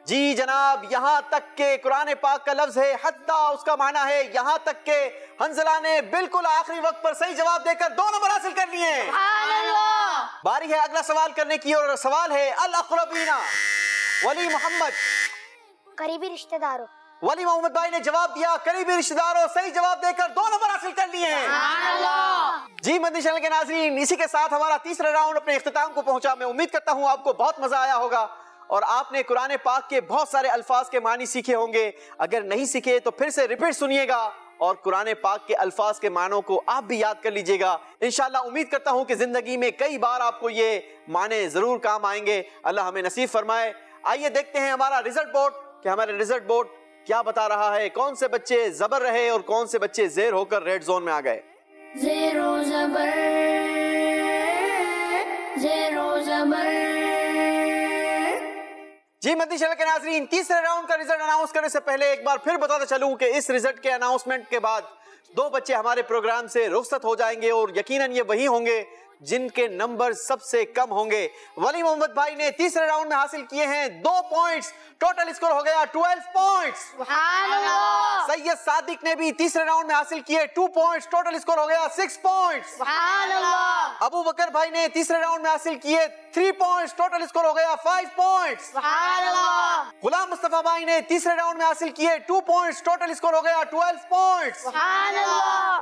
جی جناب, یہاں تک کے قرآن پاک کا لفظ ہے حتی, اس کا معنی ہے یہاں تک کے. حنزلہ نے بالکل آخری وقت پر صحیح جواب دے کر 2 نمبر حاصل کر لیے ہیں. باری ہے اگلا سوال کرنے کی, اور سوال ہے الاقربین. ولی محمد. قریبی رشتہ داروں. ولی محمد بھائی نے جواب دیا قریبی رشتہ داروں, صحیح جواب دے کر 2 نمبر حاصل کر لیے ہیں. جی مدنی چینل کے ناظرین, اسی کے ساتھ ہمارا تیسرا راؤنڈ اپنے اختتام کو پہنچا. میں امید کرتا ہوں آپ کو بہت مزہ آیا ہوگا, اور آپ نے قرآن پاک کے بہت سارے الفاظ کے معنی سیکھے ہوں گے. اگر نہیں سیکھے تو پھر سے ریپیٹ سنیے گا, اور قرآن پاک کے الفاظ کے معنوں کو آپ بھی یاد کر لیجئے گا. انشاءاللہ امید کرتا ہوں کہ زندگی میں کئی بار آپ کو یہ معنی ضرور کام آئیں گے. اللہ ہمیں نصیب فرمائے. آئیے دیکھتے ہیں ہمارا ریزلٹ بورڈ, کہ ہمارا ریزلٹ بورڈ کیا بتا رہا ہے. کون سے بچے زبر رہے اور کون سے بچے زیر ہو کر ریڈ زون میں آ گئے. زیرو زبر زیرو زبر. جی مدنی چینل کے ناظرین, تیسرے راؤنڈ کا رزلٹ اناؤنس کرنے سے پہلے ایک بار پھر بتاتا چلوں کہ اس رزلٹ کے اناؤنسمنٹ کے بعد 2 بچے ہمارے پروگرام سے رخصت ہو جائیں گے, اور یقیناً یہ وہی ہوں گے جن کے نمبر سب سے کم ہوں گے. ولی محمد بھائی نے تیسرے راؤنڈ میں حاصل کیے ہیں 2 پوائنٹس, ٹوٹل اسکور ہو گیا 12 پوائنٹس. سبحان اللہ. سید صادق نے بھی تیسرے راؤنڈ میں حاصل کیے 2 پوائنٹس, ٹوٹل اسکور ہو گیا 6 پوائنٹس. سبحان اللہ. ابو بکر بھائی نے تیسرے راؤنڈ میں حاصل کیے 3 پوائنٹس, ٹوٹل اسکور ہو گیا 5 پوائنٹس. سبحان اللہ. غلام مصطفیٰ بھائی نے تیسرے راؤنڈ میں حاصل کیے 2 پوائنٹس, ٹوٹل اسکور ہو گیا 12 پوائنٹس. سبحان اللہ.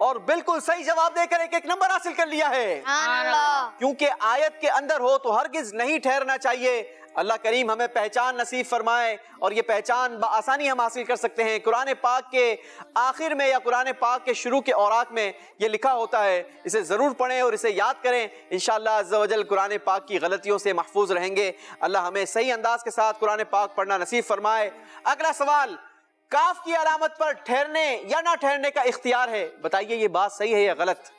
اور بالکل صحیح جواب دے کر ایک ایک نمبر حاصل کر لیا ہے. سبحان اللہ. کیونکہ آیت کے اندر ہو تو ہرگز نہیں ٹھہرنا چاہیے. اللہ کریم ہمیں پہچان نصیب فرمائے اور یہ پہچان بآسانی ہم حاصل کر سکتے ہیں. قرآن پاک کے آخر میں یا قرآن پاک کے شروع کے اوراق میں یہ لکھا ہوتا ہے, اسے ضرور پڑھیں اور اسے یاد کریں. انشاءاللہ عز و جل قرآن پاک کی غلطیوں سے محفوظ رہیں گے. اللہ ہمیں صحیح انداز کے ساتھ قرآن پاک پڑھنا نصیب فرمائے. اگلا سوال, کاف کی علامت پر ٹھہرنے یا نہ ٹھہرنے کا اختیار ہے. بتائیے یہ بات صحیح ہے یا غلط؟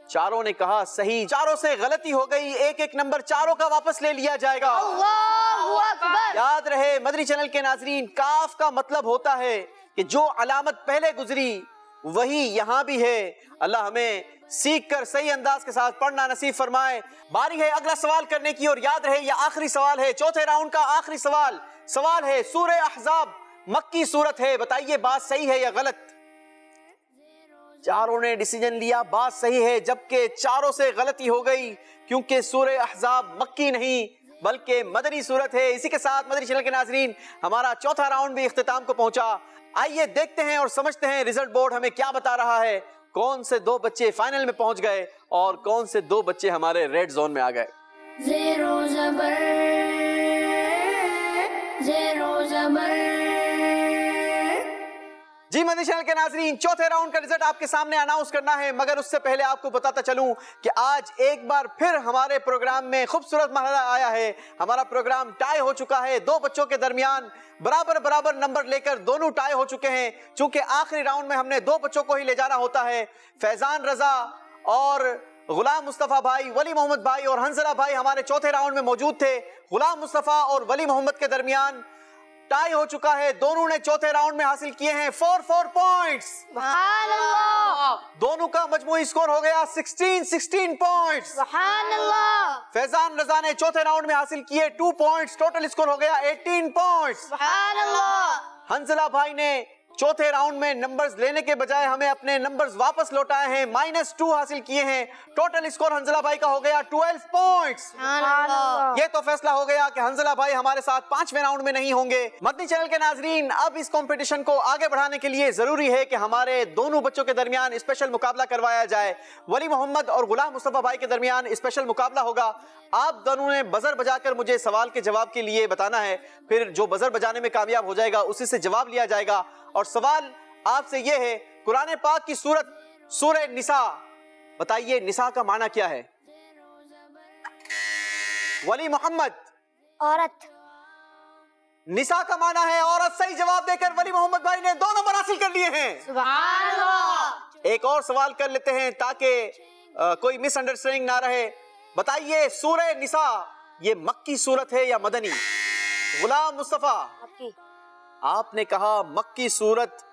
چاروں نے کہا صحیح. چاروں سے غلطی ہو گئی, ایک ایک نمبر چاروں کا واپس لے لیا جائے گا. اللہ اکبر. یاد رہے مدنی چینل کے ناظرین, کاف کا مطلب ہوتا ہے کہ جو علامت پہلے گزری وہی یہاں بھی ہے. اللہ ہمیں سیکھ کر صحیح انداز کے ساتھ پڑھنا نصیب فرمائے. باری ہے اگلا سوال کرنے کی, اور یاد رہے یہ آخری سوال ہے, چوتھے راؤنڈ کا آخری سوال. سوال ہے سورہ احزاب مکی سورت ہے. بتائیے بات صحیح ہے یا غلط؟ چاروں نے ڈیسیجن لیا بات صحیح ہے, جبکہ چاروں سے غلطی ہو گئی کیونکہ سورہ احزاب مکی نہیں بلکہ مدنی سورت ہے. اسی کے ساتھ مدنی چینل کے ناظرین ہمارا چوتھا راؤنڈ بھی اختتام کو پہنچا. آئیے دیکھتے ہیں اور سمجھتے ہیں رزلٹ بورڈ ہمیں کیا بتا رہا ہے. کون سے دو بچے فائنل میں پہنچ گئے اور کون سے دو بچے ہمارے ریڈ زون میں آ گئے. زیرو زبر زیرو زبر. جی مدنی چینل کے ناظرین, چوتھے راؤنڈ کا رزلٹ آپ کے سامنے اناؤنس کرنا ہے, مگر اس سے پہلے آپ کو بتاتا چلوں کہ آج ایک بار پھر ہمارے پروگرام میں خوبصورت مرحلہ آیا ہے. ہمارا پروگرام ٹائی ہو چکا ہے, دو بچوں کے درمیان برابر نمبر لے کر دونوں ٹائی ہو چکے ہیں. چونکہ آخری راؤنڈ میں ہم نے دو بچوں کو ہی لے جانا ہوتا ہے. فیضان رضا اور غلام مصطفیٰ بھائی, ولی محمد بھائی اور حنظلہ بھائی ہمارے چوتھے راؤنڈ میں موجود تھے. غلام مصطفیٰ اور ولی محمد کے درمیان ٹائی ہو چکا ہے. دونوں نے چوتھے راؤنڈ میں حاصل کیے ہیں 4 پوائنٹس. سبحان اللہ. دونوں کا مجموعی سکور ہو گیا 16 پوائنٹس. سبحان اللہ. فیضان رضا نے چوتھے راؤنڈ میں حاصل کیے 2 پوائنٹس, ٹوٹل سکور ہو گیا 18 پوائنٹس. سبحان اللہ. حنظلہ بھائی نے چوتھے راؤنڈ میں نمبرز لینے کے بجائے ہمیں اپنے نمبرز واپس لوٹائے ہیں, -2 حاصل کیے ہیں. ٹوٹل سکور حنظلہ بھائی کا ہو گیا 12 پوائنٹس. سبحان اللہ. یہ تو فیصلہ ہو گیا کہ حنظلہ بھائی ہمارے ساتھ 5ویں راؤنڈ میں نہیں ہوں گے. مدنی چینل کے ناظرین, اب اس کمپٹیشن کو آگے بڑھانے کے لیے ضروری ہے کہ ہمارے دونوں بچوں کے درمیان اسپیشل مقابلہ کروایا جائے. ولی محمد اور غلام مصطفیٰ بھائی کے درمیان اسپیشل مقابلہ ہوگا. آپ دونوں نے بزر بجا کر مجھے سوال کے جواب کے لیے بتانا ہے, پھر جو بزر بجانے میں کامیاب ہو جائے گا اسی سے جواب لیا جائے گا. اور سوال آپ سے یہ ہے, قرآن پاک کی سورت سورہ نساء, بتائیے نساء کا معنی کیا ہے؟ ولی محمد. عورت. نساء کا معنی ہے عورت. صحیح جواب دے کر ولی محمد بھائی نے 2 نمبر حاصل کر لیے ہیں. سبحان اللہ. ایک اور سوال کر لیتے ہیں تاکہ کوئی مس انڈرسٹینڈنگ نہ رہے. بتائیے سورہ نساء یہ مکی سورت ہے یا مدنی؟ غلام مصطفیٰ, آپ نے کہا مکی سورت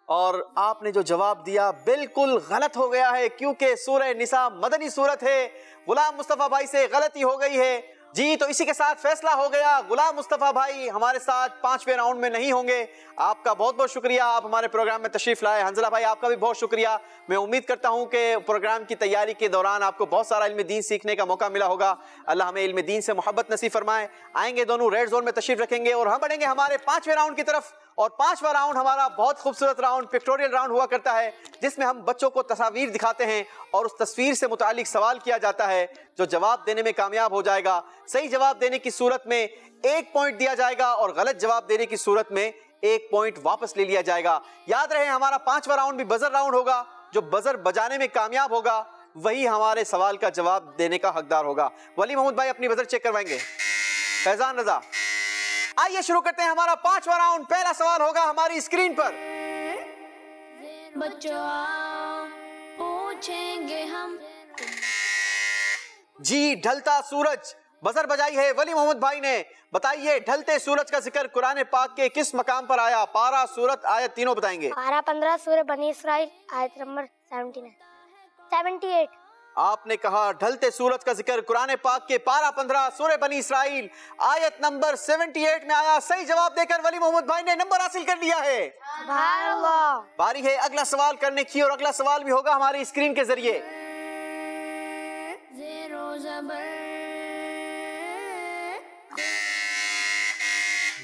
اور آپ نے جو جواب دیا بالکل غلط ہو گیا ہے کیونکہ سورہ نساء مدنی سورت ہے. غلام مصطفیٰ بھائی سے غلطی ہو گئی ہے. جی تو اسی کے ساتھ فیصلہ ہو گیا, غلام مصطفیٰ بھائی ہمارے ساتھ 5ویں راؤنڈ میں نہیں ہوں گے. آپ کا بہت بہت شکریہ, آپ ہمارے پروگرام میں تشریف لائے. حنظلہ بھائی آپ کا بھی بہت شکریہ. میں امید کرتا ہوں کہ پروگرام کی تیاری کے دوران آپ کو بہت سارا علم دین سیکھنے کا موقع ملا ہوگا. اللہ ہمیں علم دین سے محبت نصیب فرمائے. آئیں گے دونوں ریڈ زون میں تشریف رکھیں گے اور ہم بڑھیں گے ہمارے 5ویں راؤنڈ کی طرف. اور 5واں راؤنڈ ہمارا بہت خوبصورت راؤنڈ پکٹوریل راؤنڈ ہوا کرتا ہے جس میں ہم بچوں کو تصاویر دکھاتے ہیں اور اس تصویر سے متعلق سوال کیا جاتا ہے. جو جواب دینے میں کامیاب ہو جائے گا صحیح جواب دینے کی صورت میں 1 پوائنٹ دیا جائے گا اور غلط جواب دینے کی صورت میں 1 پوائنٹ واپس لے لیا جائے گا. یاد رہے ہمارا 5واں راؤنڈ بھی بزر راؤنڈ ہوگا. جو بزر بجانے میں کامیاب ہوگا وہی ہمارے سوال کا جواب دینے کا حقدار ہوگا. ولی محمد بھائی اپنی بزر چیک کروائیں گے. فیضان رضا, آئیے شروع کرتے ہیں ہمارا 5واں راؤنڈ. پہلا سوال ہوگا ہماری اسکرین پر. بچوں پوچھیں گے ہم. جی ڈھلتا سورج, بزر بجائی ہے ولی محمد بھائی نے. بتائیے ڈھلتے سورج کا ذکر قرآن پاک کے کس مقام پر آیا؟ پارہ, سورت, آیت تینوں بتائیں گے. پارہ 15 سورہ بنی اسرائیل آیت نمبر 78. آپ نے کہا ڈھلتے سورج کا ذکر قرآن پاک کے پارہ 15 سورہ بنی اسرائیل آیت نمبر 78 میں آیا. صحیح جواب دے کر ولی محمد بھائی نے نمبر حاصل کر لیا ہے. سبحان اللہ. باری ہے اگلا سوال کرنے کی اور اگلا سوال بھی ہوگا ہماری اسکرین کے ذریعے. زیرو زبر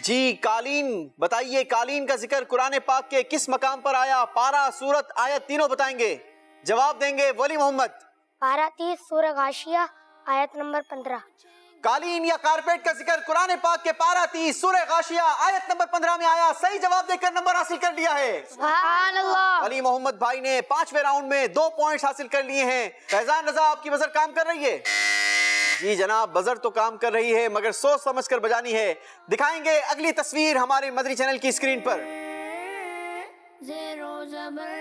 جی قالین، بتائیے قالین کا ذکر قرآن پاک کے کس مقام پر آیا؟ پارہ، سورت، آیت تینوں بتائیں گے. جواب دیں گے ولی محمد. پارہ 30 سورہ غاشیہ آیت نمبر 15. قالین یا کارپیٹ کا ذکر قرآن پاک کے پارہ 30 سورہ غاشیہ آیت نمبر 15 میں آیا. صحیح جواب دے کر نمبر حاصل کر لیا ہے. سبحان اللہ. علی محمد بھائی نے 5ویں راؤنڈ میں 2 پوائنٹس حاصل کر لیے ہیں. فیضان رضا، آپ کی بزر کام کر رہی ہے؟ جی جناب، بزر تو کام کر رہی ہے مگر سوچ سمجھ کر بجانی ہے. دکھائیں گے اگلی تصویر ہمارے مدری چینل کی اسکرین پر. زیر و زبر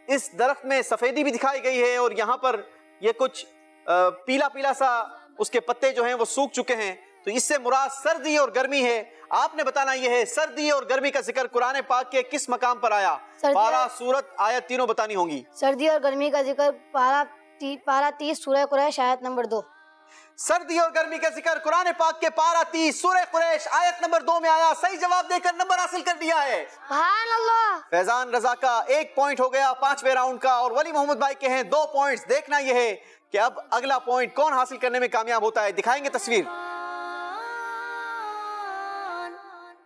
اس درخت میں سفیدی بھی دکھائی گئی ہے اور یہاں پر یہ کچھ پیلا پیلا سا اس کے پتے جو ہیں وہ سوکھ چکے ہیں. تو اس سے مراد سردی اور گرمی ہے. آپ نے بتانا یہ ہے سردی اور گرمی کا ذکر قرآن پاک کے کس مقام پر آیا؟ پارہ، سورت، آیت تینوں بتانی ہوں گی. سردی اور گرمی کا ذکر پارہ 30 سورہ قریش آیت نمبر 2. سردی اور گرمی کا ذکر قرآن پاک کے پارہ 30 سورہ قریش آیت نمبر 2 میں آیا. صحیح جواب دے کر نمبر حاصل کر لیا ہے. سبحان اللہ. فیضان رضا کا 1 پوائنٹ ہو گیا 5ویں راؤنڈ کا اور ولی محمد بھائی کے ہیں 2 پوائنٹس. دیکھنا یہ ہے کہ اب اگلا پوائنٹ کون حاصل کرنے میں کامیاب ہوتا ہے. دکھائیں گے تصویر.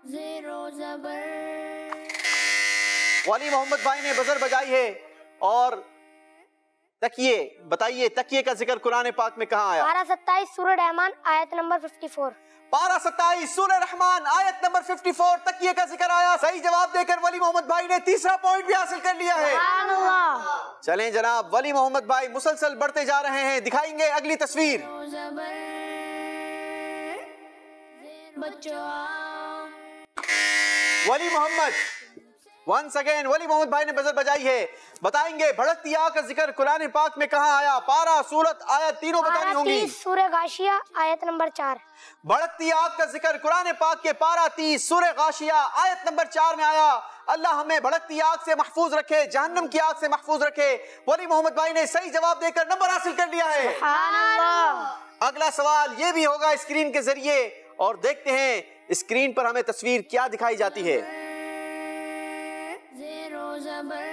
زیر و زبر ولی محمد بھائی نے بزر بجائی ہے اور تکیے، بتائیے تکیے کا ذکر قرآن پاک میں کہاں آیا؟ پارہ 27 سورہ رحمان آیت نمبر 54. پارہ 27 سورہ رحمان آیت نمبر 54 تکیے کا ذکر آیا. صحیح جواب دے کر ولی محمد بھائی نے تیسرا پوائنٹ بھی حاصل کر لیا ہے. سبحان اللہ. چلیں جناب، ولی محمد بھائی مسلسل بڑھتے جا رہے ہیں. دکھائیں گے اگلی تصویر. و زبر بچوں ولی محمد ونس اگین ولی محمد بھائی نے بزر بجائی ہے. بتائیں گے بھڑکتی آگ کا ذکر قرآن پاک میں کہاں آیا؟ پارہ، سورت، آیت تینوں بتانی پارہ ہوں گی. 30 سورہ غاشیہ آیت نمبر 4. بھڑکتی آگ کا ذکر قرآن پاک کے پارہ 30 سورہ غاشیہ آیت نمبر 4 میں آیا. اللہ ہمیں بھڑکتی آگ سے محفوظ رکھے، جہنم کی آگ سے محفوظ رکھے. ولی محمد بھائی نے صحیح جواب دے کر نمبر حاصل کر لیا ہے. سبحان اللہ. اگلا سوال یہ بھی ہوگا اسکرین کے ذریعے اور دیکھتے ہیں اسکرین پر ہمیں تصویر کیا دکھائی جاتی ہے. زیر و زبر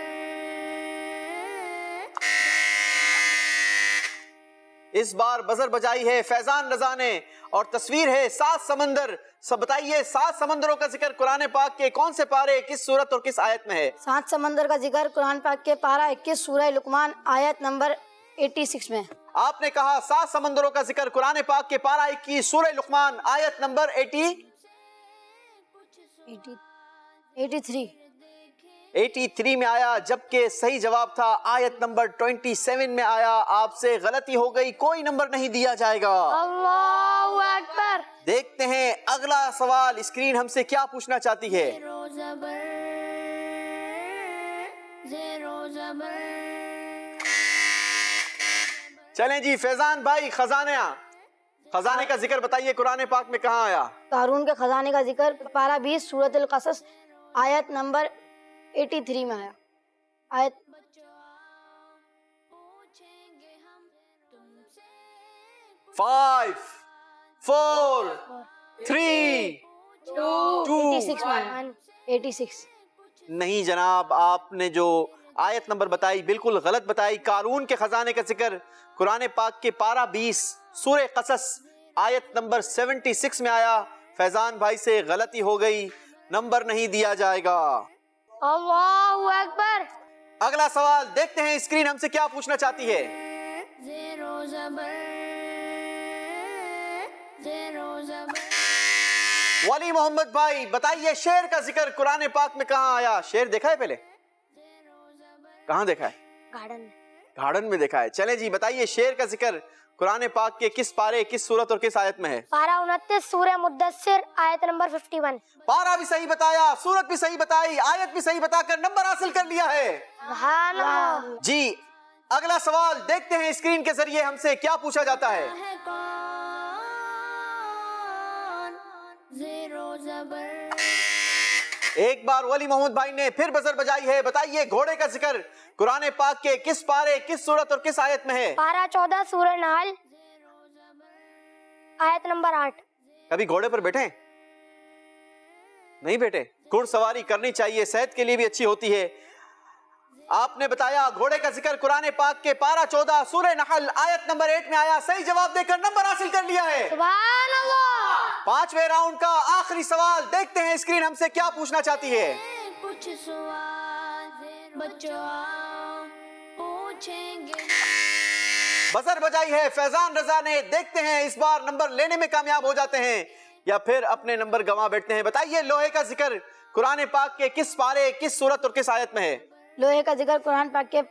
اس بار بزر بجائی ہے فیضان رضا نے اور تصویر ہے 7 سمندر. سب بتائیے 7 سمندروں کا ذکر قرآن پاک کے کون سے پارے، کس سورت اور کس آیت میں ہے؟ 7 سمندر کا ذکر قرآن پاک کے پارہ 21 سورہ لقمان آیت نمبر 86 میں. آپ نے کہا 7 سمندروں کا ذکر قرآن پاک کے پارہ 21 سورہ لقمان آیت نمبر 83 میں آیا، جبکہ صحیح جواب تھا آیت نمبر 27 میں آیا. آپ سے غلطی ہو گئی، کوئی نمبر نہیں دیا جائے گا. اللہ اکبر. دیکھتے ہیں اگلا سوال اسکرین ہم سے کیا پوچھنا چاہتی ہے. زیر و زبر زیر و زبر چلیں جی فیضان بھائی، خزانے کا ذکر بتائیے قرآن پاک میں کہاں آیا؟ قارون کے خزانے کا ذکر پارہ 20 سورۃ القصص آیت نمبر 83 میں آیا. آیت 5 4 3 2 86 میں آیا. 86. نہیں جناب، آپ نے جو آیت نمبر بتائی بالکل غلط بتائی. قارون کے خزانے کا ذکر قرآن پاک کے پارہ 20 سورہ قصص آیت نمبر 76 میں آیا. فیضان بھائی سے غلطی ہو گئی، نمبر نہیں دیا جائے گا. اللہ اکبر. اگلا سوال دیکھتے ہیں اسکرین ہم سے کیا پوچھنا چاہتی ہے. زیر و زبر زیر و زبر ولی محمد بھائی بتائیے شیر کا ذکر قرآن پاک میں کہاں آیا؟ شیر دیکھا ہے پہلے؟ کہاں دیکھا ہے؟ گارڈن میں. گارڈن میں دیکھا ہے. چلیں جی بتائیے شیر کا ذکر قرآن پاک کے کس پارے، کس سورت اور کس آیت میں ہے؟ پارہ 29 سورہ مدثر آیت نمبر 51. پارہ بھی صحیح بتایا، سورت بھی صحیح بتائی، آیت بھی صحیح بتا کر نمبر حاصل کر لیا ہے. سبحان اللہ. جی اگلا سوال دیکھتے ہیں اسکرین کے ذریعے ہم سے کیا پوچھا جاتا ہے. زیر و زبر ایک بار ولی محمد بھائی نے پھر بزر بجائی ہے. بتائیے گھوڑے کا ذکر قرآن پاک کے کس پارے، کس سورت اور کس آیت میں ہے؟ پارہ 14 سورہ نحل آیت نمبر 8. کبھی گھوڑے پر بیٹھے نہیں بیٹھے؟ گھڑ سواری کرنی چاہیے، صحت کے لیے بھی اچھی ہوتی ہے. آپ نے بتایا گھوڑے کا ذکر قرآن پاک کے پارہ 14 سورہ نحل آیت نمبر 8 میں آیا. صحیح جواب دے کر نمبر حاصل کر لیا ہے. سبحان اللہ. 5ویں راؤنڈ کا آخری سوال. دیکھتے ہیں اسکرین ہم سے کیا پوچھنا چاہتی ہے. کچھ سوال بچوں پوچھیں گے. بزر بجائی ہے فیضان رضا نے. دیکھتے ہیں اس بار نمبر لینے میں کامیاب ہو جاتے ہیں یا پھر اپنے نمبر گنوا بیٹھتے ہیں. بتائیے لوہے کا ذکر قرآن پاک کے کس پارے, کس سورت اور کس آیت میں ہے؟ لوہے کا ذکر قرآن پاک کے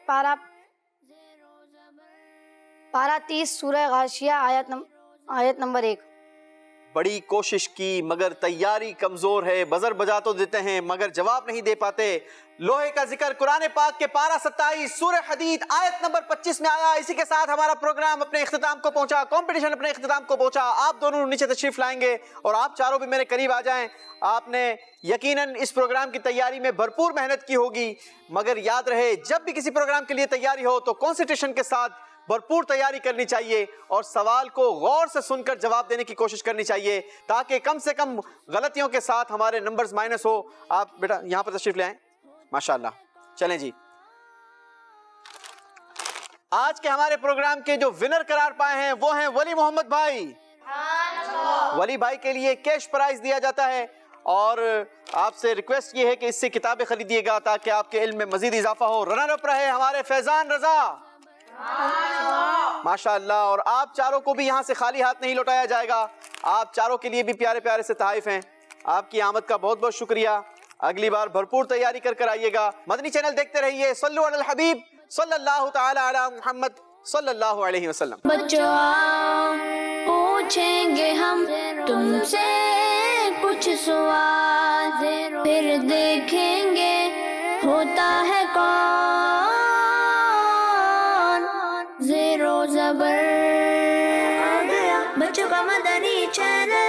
پارہ 30 سورہ غاشیہ آیت نمبر 1. بڑی کوشش کی مگر تیاری کمزور ہے. بزر بجا تو دیتے ہیں مگر جواب نہیں دے پاتے. لوہے کا ذکر قرآن پاک کے پارہ 27 سورہ حدید آیت نمبر 25 میں آیا. اسی کے ساتھ ہمارا پروگرام اپنے اختتام کو پہنچا, کمپٹیشن اپنے اختتام کو پہنچا. آپ دونوں نیچے تشریف لائیں گے اور آپ چاروں بھی میرے قریب آ جائیں. آپ نے یقیناً اس پروگرام کی تیاری میں بھرپور محنت کی ہوگی, مگر یاد رہے جب بھی کسی پروگرام کے لیے تیاری ہو تو کنسنٹریشن کے ساتھ بھرپور تیاری کرنی چاہیے اور سوال کو غور سے سن کر جواب دینے کی کوشش کرنی چاہیے تاکہ کم سے کم غلطیوں کے ساتھ ہمارے نمبرز مائنس ہو. آپ بیٹا یہاں پر تشریف لے آئیں. ماشاءاللہ. چلیں جی, آج کے ہمارے پروگرام کے جو ونر قرار پائے ہیں وہ ہیں ولی محمد بھائی. ولی بھائی کے لیے کیش پرائز دیا جاتا ہے اور آپ سے ریکویسٹ یہ ہے کہ اس سے کتابیں خریدیے گا تاکہ آپ کے علم میں مزید اضافہ ہو. رنر اپ رہے ہمارے فیضان رضا. ماشاءاللہ. اور آپ چاروں کو بھی یہاں سے خالی ہاتھ نہیں لوٹایا جائے گا. آپ چاروں کے لیے بھی پیارے پیارے سے تحائف ہیں. آپ کی آمد کا بہت بہت شکریہ. اگلی بار بھرپور تیاری کر کر آئیے گا. مدنی چینل دیکھتے رہیے. صلو علی الحبیب صلی اللہ تعالی علی محمد صلی اللہ علیہ وسلم. بچوں پوچھیں گے ہم تم سے کچھ سوال, پھر دیکھیں گے ہوتا ہے کون. زیر و زبر بچوں کا مدنی چینل.